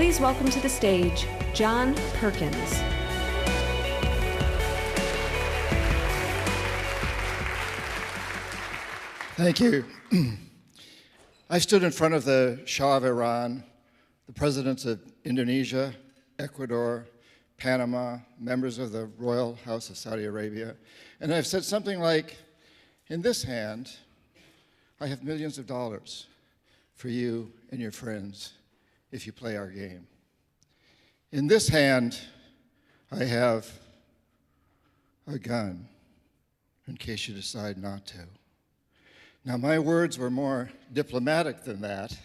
Please welcome to the stage, John Perkins. Thank you. I stood in front of the Shah of Iran, the presidents of Indonesia, Ecuador, Panama, members of the Royal House of Saudi Arabia, and I've said something like, in this hand, I have millions of dollars for you and your friends if you play our game. In this hand, I have a gun in case you decide not to. Now, my words were more diplomatic than that,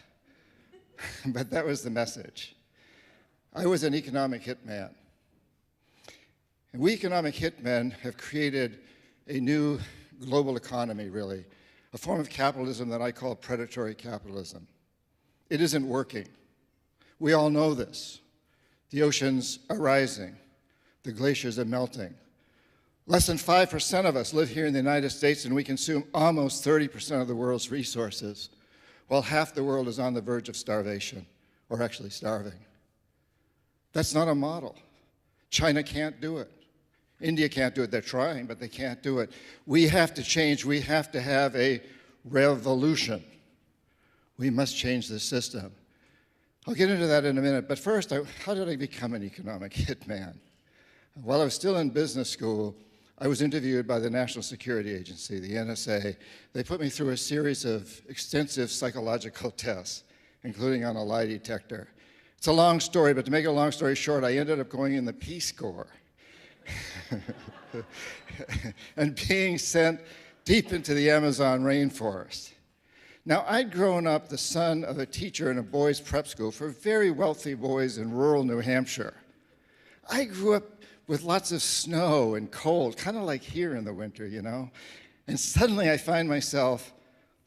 but that was the message. I was an economic hitman. And we economic hitmen have created a new global economy, really, a form of capitalism that I call predatory capitalism. It isn't working. We all know this. The oceans are rising. The glaciers are melting. Less than 5% of us live here in the United States, and we consume almost 30% of the world's resources, while half the world is on the verge of starvation, or actually starving. That's not a model. China can't do it. India can't do it. They're trying, but they can't do it. We have to change. We have to have a revolution. We must change the system. I'll get into that in a minute, but first, how did I become an economic hitman? While I was still in business school, I was interviewed by the National Security Agency, the NSA. They put me through a series of extensive psychological tests, including on a lie detector. It's a long story, but to make a long story short, I ended up going in the Peace Corps and being sent deep into the Amazon rainforest. Now, I'd grown up the son of a teacher in a boys' prep school for very wealthy boys in rural New Hampshire. I grew up with lots of snow and cold, kind of like here in the winter, you know? And suddenly I find myself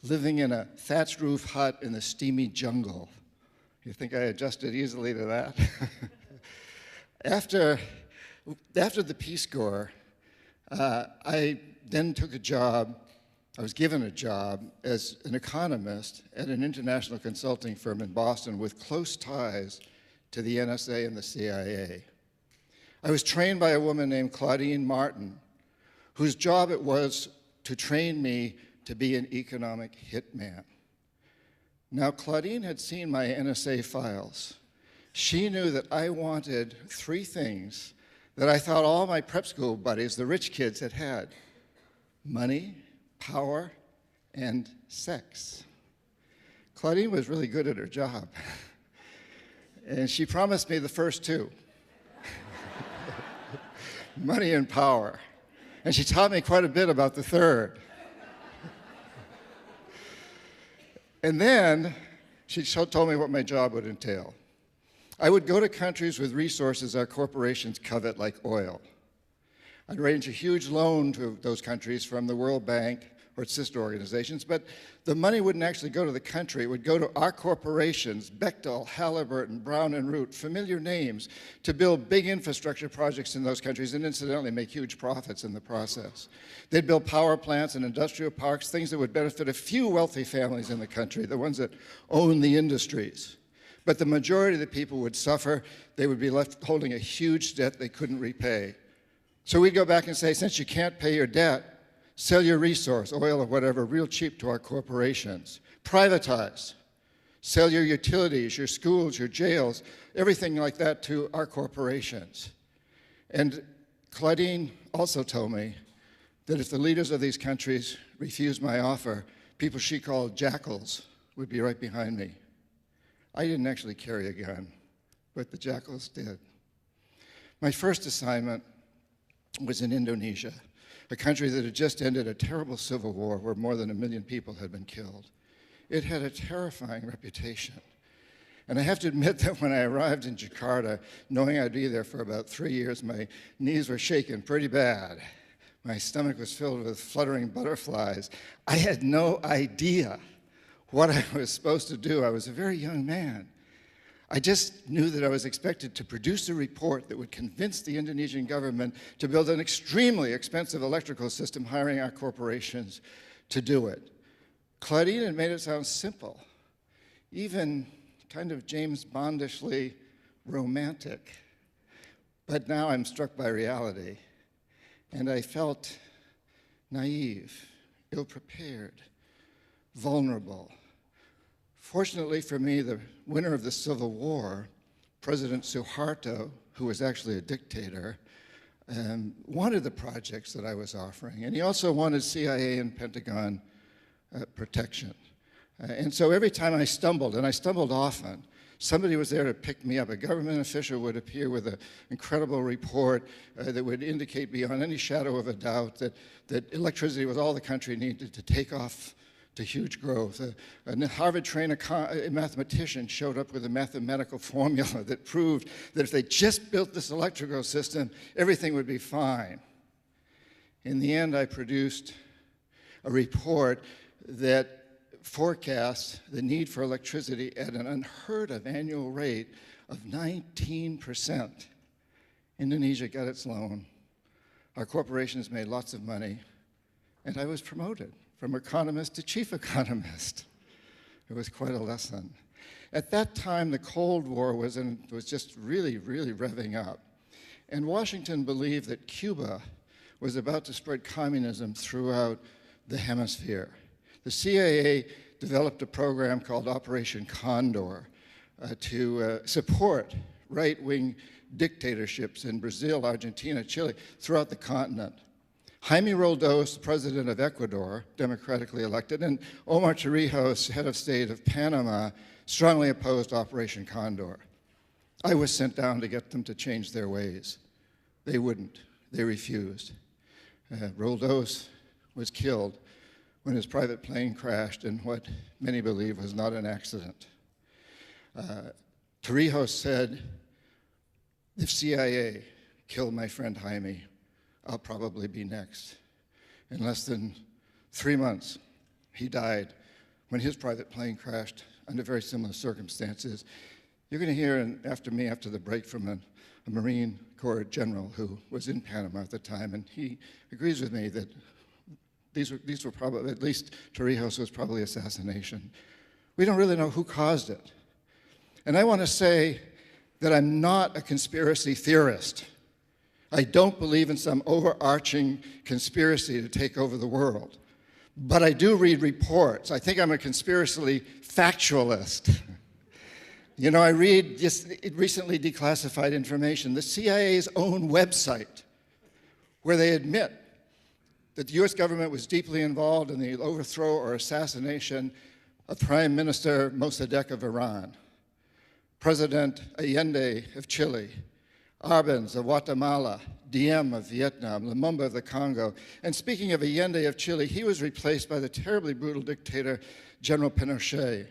living in a thatched roof hut in the steamy jungle. You think I adjusted easily to that? After the Peace Corps, I then took a job. I was given a job as an economist at an international consulting firm in Boston with close ties to the NSA and the CIA. I was trained by a woman named Claudine Martin, whose job it was to train me to be an economic hitman. Now, Claudine had seen my NSA files. She knew that I wanted three things that I thought all my prep school buddies, the rich kids, had had: money, power, and sex. Claudine was really good at her job. And she promised me the first two: money and power. And she taught me quite a bit about the third. And then she told me what my job would entail. I would go to countries with resources our corporations covet, like oil. I'd arrange a huge loan to those countries from the World Bank or its sister organizations, but the money wouldn't actually go to the country. It would go to our corporations, Bechtel, Halliburton, Brown and Root, familiar names, to build big infrastructure projects in those countries and incidentally make huge profits in the process. They'd build power plants and industrial parks, things that would benefit a few wealthy families in the country, the ones that own the industries. But the majority of the people would suffer. They would be left holding a huge debt they couldn't repay. So we'd go back and say, since you can't pay your debt, sell your resource, oil or whatever, real cheap to our corporations. Privatize. Sell your utilities, your schools, your jails, everything like that to our corporations. And Claudine also told me that if the leaders of these countries refused my offer, people she called jackals would be right behind me. I didn't actually carry a gun, but the jackals did. My first assignment was in Indonesia, a country that had just ended a terrible civil war where more than 1 million people had been killed. It had a terrifying reputation. And I have to admit that when I arrived in Jakarta, knowing I'd be there for about 3 years, my knees were shaking pretty bad. My stomach was filled with fluttering butterflies. I had no idea what I was supposed to do. I was a very young man. I just knew that I was expected to produce a report that would convince the Indonesian government to build an extremely expensive electrical system, hiring our corporations to do it. Claudine had made it sound simple, even kind of James Bondishly romantic. But now I'm struck by reality, and I felt naive, ill-prepared, vulnerable. Fortunately for me, the winner of the Civil War, President Suharto, who was actually a dictator, wanted the projects that I was offering, and he also wanted CIA and Pentagon protection. And so every time I stumbled, and I stumbled often, somebody was there to pick me up. A government official would appear with an incredible report that would indicate beyond any shadow of a doubt that electricity was all the country needed to take off to huge growth. A Harvard-trained mathematician showed up with a mathematical formula that proved that if they just built this electrical system, everything would be fine. In the end, I produced a report that forecast the need for electricity at an unheard of annual rate of 19%. Indonesia got its loan. Our corporations made lots of money, and I was promoted from economist to chief economist. It was quite a lesson. At that time, the Cold War was just really, really revving up. And Washington believed that Cuba was about to spread communism throughout the hemisphere. The CIA developed a program called Operation Condor to support right-wing dictatorships in Brazil, Argentina, Chile, throughout the continent. Jaime Roldos, president of Ecuador, democratically elected, and Omar Torrijos, head of state of Panama, strongly opposed Operation Condor. I was sent down to get them to change their ways. They wouldn't. They refused. Roldos was killed when his private plane crashed in what many believe was not an accident. Torrijos said, if CIA killed my friend Jaime, I'll probably be next. In less than 3 months, he died when his private plane crashed under very similar circumstances. You're going to hear after me, after the break, from a Marine Corps general who was in Panama at the time, and he agrees with me that these were probably, at least Torrijos was probably assassination. We don't really know who caused it. And I want to say that I'm not a conspiracy theorist. I don't believe in some overarching conspiracy to take over the world. But I do read reports. I think I'm a conspiracy factualist. You know, I read just recently declassified information, the CIA's own website, where they admit that the US government was deeply involved in the overthrow or assassination of Prime Minister Mossadegh of Iran, President Allende of Chile, Arbenz of Guatemala, Diem of Vietnam, Lumumba of the Congo. And speaking of Allende of Chile, he was replaced by the terribly brutal dictator, General Pinochet,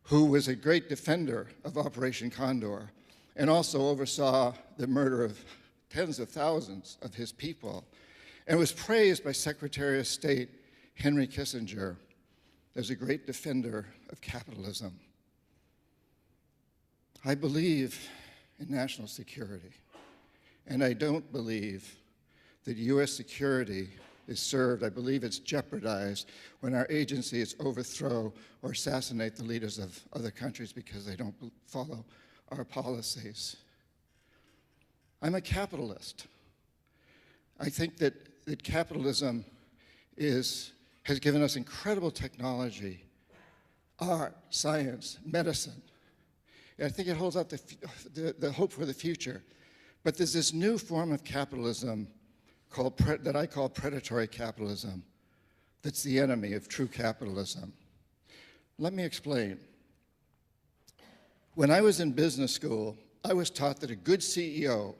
who was a great defender of Operation Condor and also oversaw the murder of tens of thousands of his people, and was praised by Secretary of State Henry Kissinger as a great defender of capitalism. I believe in national security, and I don't believe that US security is served. I believe it's jeopardized when our agencies overthrow or assassinate the leaders of other countries because they don't follow our policies. I'm a capitalist. I think that capitalism has given us incredible technology, art, science, medicine. I think it holds out the hope for the future. But there's this new form of capitalism that I call predatory capitalism that's the enemy of true capitalism. Let me explain. When I was in business school, I was taught that a good CEO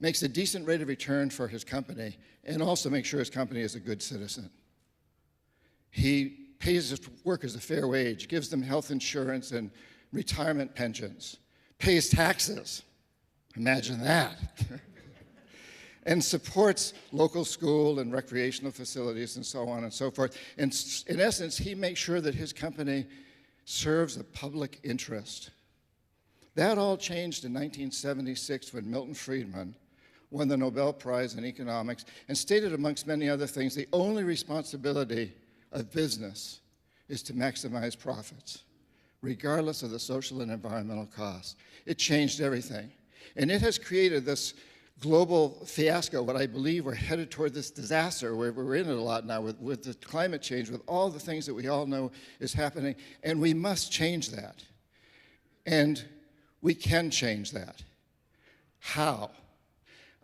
makes a decent rate of return for his company and also makes sure his company is a good citizen. He pays his workers a fair wage, gives them health insurance and retirement pensions, pays taxes, imagine that, and supports local school and recreational facilities and so on and so forth. And in essence, he makes sure that his company serves a public interest. That all changed in 1976 when Milton Friedman won the Nobel Prize in economics and stated, amongst many other things, the only responsibility of business is to maximize profits. regardless of the social and environmental costs. It changed everything. And it has created this global fiasco, what I believe we're headed toward this disaster, where we're in it a lot now with the climate change, with all the things that we all know is happening, and we must change that. And we can change that. How?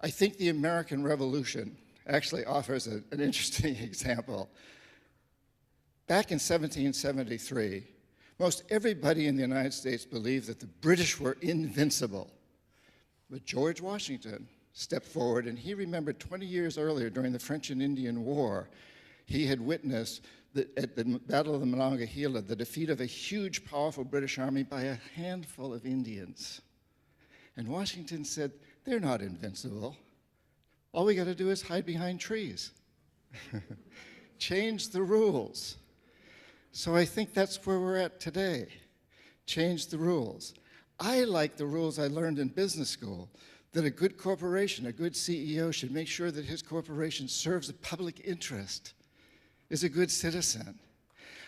I think the American Revolution actually offers an interesting example. Back in 1773, most everybody in the United States believed that the British were invincible. But George Washington stepped forward, and he remembered 20 years earlier during the French and Indian War, he had witnessed at the Battle of the Monongahela the defeat of a huge, powerful British army by a handful of Indians. And Washington said, they're not invincible. All we got to do is hide behind trees. Change the rules. So I think that's where we're at today. Change the rules. I like the rules I learned in business school, that a good corporation, a good CEO should make sure that his corporation serves the public interest, is a good citizen.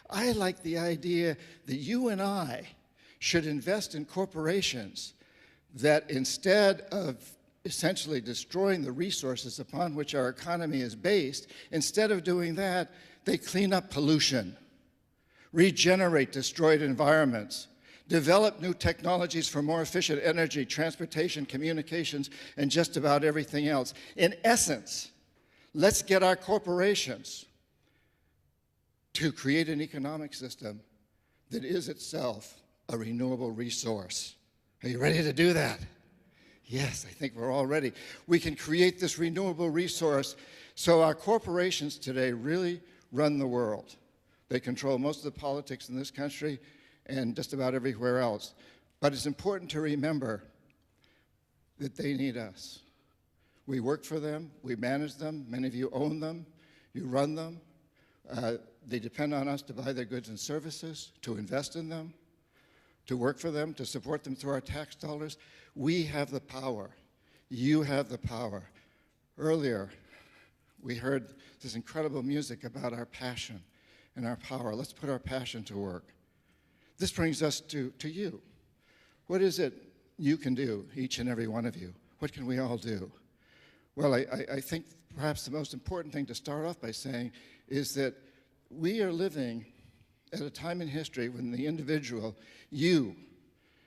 I like the idea that you and I should invest in corporations that instead of essentially destroying the resources upon which our economy is based, instead of doing that, they clean up pollution, regenerate destroyed environments, develop new technologies for more efficient energy, transportation, communications, and just about everything else. In essence, let's get our corporations to create an economic system that is itself a renewable resource. Are you ready to do that? Yes, I think we're all ready. We can create this renewable resource so our corporations today really run the world. They control most of the politics in this country and just about everywhere else. But it's important to remember that they need us. We work for them, we manage them, many of you own them, you run them. They depend on us to buy their goods and services, to invest in them, to work for them, to support them through our tax dollars. We have the power. You have the power. Earlier, we heard this incredible music about our passion and our power. Let's put our passion to work. This brings us to you. What is it you can do, each and every one of you? What can we all do? Well, I think perhaps the most important thing to start off by saying is that we are living at a time in history when the individual, you,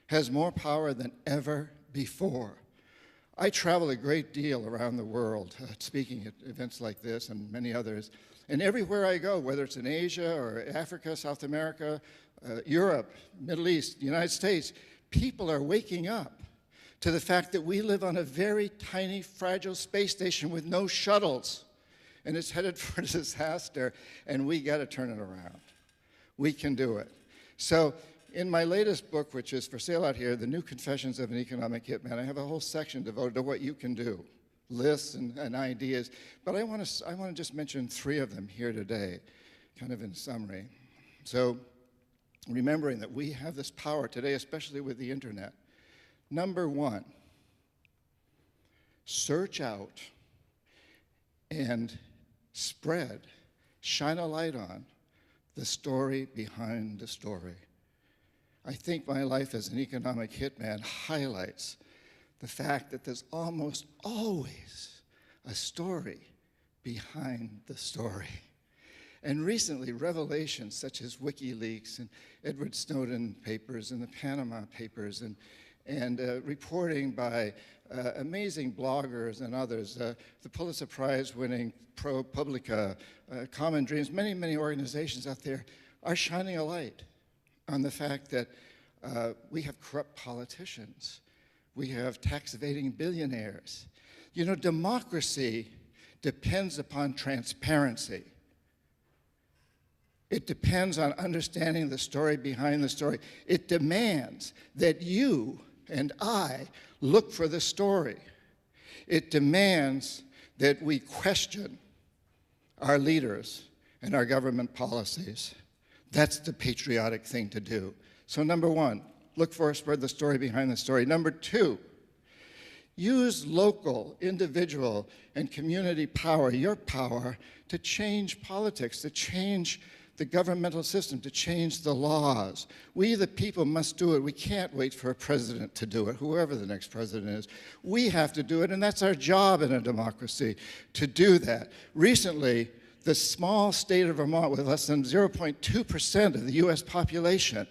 has more power than ever before. I travel a great deal around the world, speaking at events like this and many others. And everywhere I go, whether it's in Asia or Africa, South America, Europe, Middle East, the United States, people are waking up to the fact that we live on a very tiny, fragile space station with no shuttles. And it's headed for disaster, and we got to turn it around. We can do it. So in my latest book, which is for sale out here, The New Confessions of an Economic Hitman, I have a whole section devoted to what you can do, lists and ideas. But I want to just mention 3 of them here today, kind of in summary. So remembering that we have this power today, especially with the internet. Number 1, search out and spread, shine a light on the story behind the story. I think my life as an economic hitman highlights the fact that there's almost always a story behind the story. And recently, revelations such as WikiLeaks and Edward Snowden papers and the Panama papers and reporting by amazing bloggers and others, the Pulitzer Prize-winning ProPublica, Common Dreams, many, many organizations out there are shining a light on the fact that we have corrupt politicians. We have tax-evading billionaires. You know, democracy depends upon transparency. It depends on understanding the story behind the story. It demands that you and I look for the story. It demands that we question our leaders and our government policies. That's the patriotic thing to do. So number 1, look for, spread the story behind the story. Number 2, use local, individual, and community power, your power, to change politics, to change the governmental system to change the laws. We, the people, must do it. We can't wait for a president to do it, whoever the next president is. We have to do it, and that's our job in a democracy, to do that. Recently, the small state of Vermont, with less than 0.2% of the US population,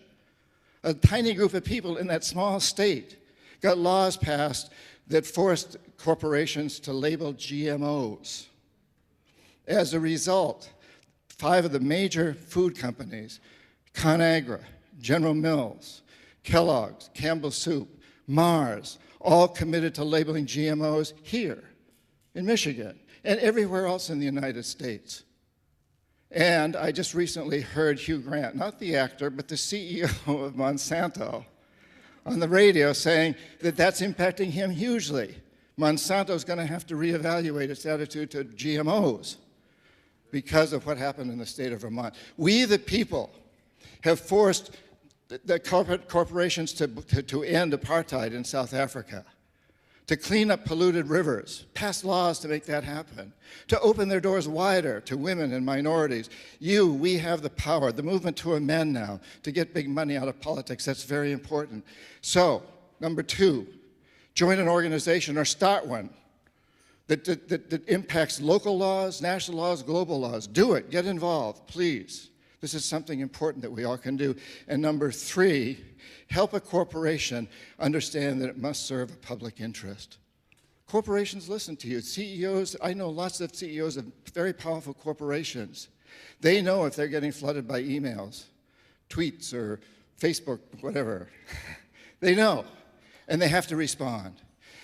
a tiny group of people in that small state, got laws passed that forced corporations to label GMOs. As a result, 5 of the major food companies, ConAgra, General Mills, Kellogg's, Campbell Soup, Mars, all committed to labeling GMOs here in Michigan and everywhere else in the United States. And I just recently heard Hugh Grant, not the actor, but the CEO of Monsanto, on the radio saying that that's impacting him hugely. Monsanto's going to have to reevaluate its attitude to GMOs because of what happened in the state of Vermont. We, the people, have forced the corporations to end apartheid in South Africa, to clean up polluted rivers, pass laws to make that happen, to open their doors wider to women and minorities. We have the power, the movement to amend now, to get big money out of politics. That's very important. So, number 2, join an organization or start one that impacts local laws, national laws, global laws. Do it. Get involved, please. This is something important that we all can do. And number 3, help a corporation understand that it must serve a public interest. Corporations listen to you. CEOs, I know lots of CEOs of very powerful corporations. They know if they're getting flooded by emails, tweets, or Facebook, whatever. They know, and they have to respond.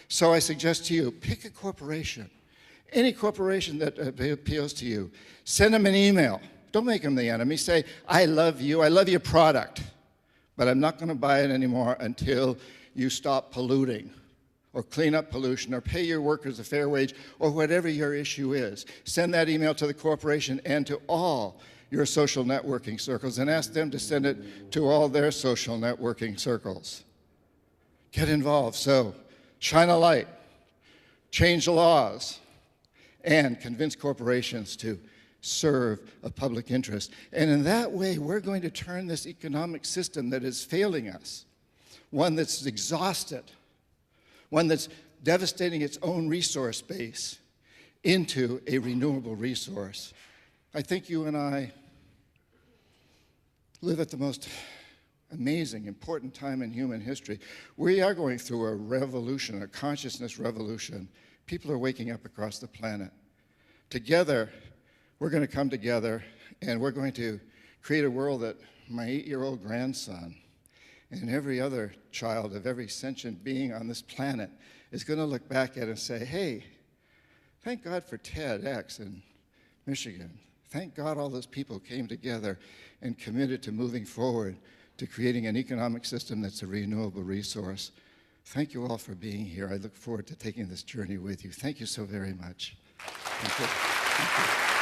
So I suggest to you, pick a corporation, any corporation that appeals to you. Send them an email. Don't make them the enemy. Say, I love you, I love your product, but I'm not going to buy it anymore until you stop polluting, or clean up pollution, or pay your workers a fair wage, or whatever your issue is. Send that email to the corporation and to all your social networking circles, and ask them to send it to all their social networking circles. Get involved. So, shine a light, change the laws, and convince corporations to serve a public interest. And in that way, we're going to turn this economic system that is failing us, one that's exhausted, one that's devastating its own resource base, into a renewable resource. I think you and I live at the most amazing, important time in human history. We are going through a revolution, a consciousness revolution. People are waking up across the planet. Together, we're going to come together, and we're going to create a world that my 8-year-old grandson and every other child of every sentient being on this planet is going to look back at and say, hey, thank God for TEDx in Michigan. Thank God all those people came together and committed to moving forward to creating an economic system that's a renewable resource. Thank you all for being here. I look forward to taking this journey with you. Thank you so very much. Thank you. Thank you.